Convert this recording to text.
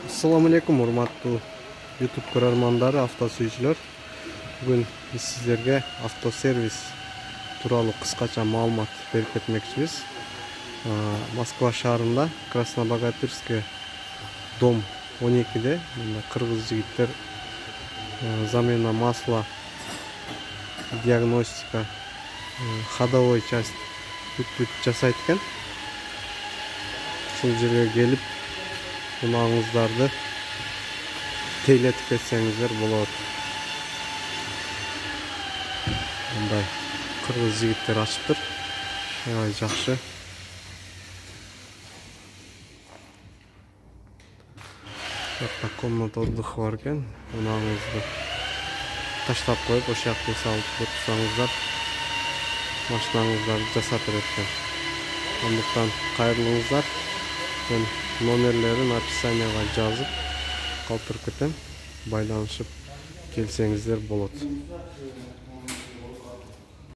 Assalamu alaikum урматтуу YouTube көрөрмандары, автосүйүүчүлөр. Бүгүн биз сиздерге автосервис тууралуу кыскача маалымат берип кетмекчибиз. Москва шаарында Краснобогатырская дом 12-де кыргыз жигиттер замена масла, диагностика, ходовой часть бүт жасайт экен. Ушул жерге келип унааңыздарды тейлетип кетсеңиздер болот. Мындай кыргыз жигиттер ачыптыр. Аябай жакшы. Жакта комната отдыха бар экен. Унааңызды таштап коюп, ошол жакка салып отурсаңыздар, машинаңыздарды жасап берет экен. Андыктан кайрылыңыздар. Мен номерлерин описанияга жазып калтырып кетем. Байланышып келсеңиздер болот.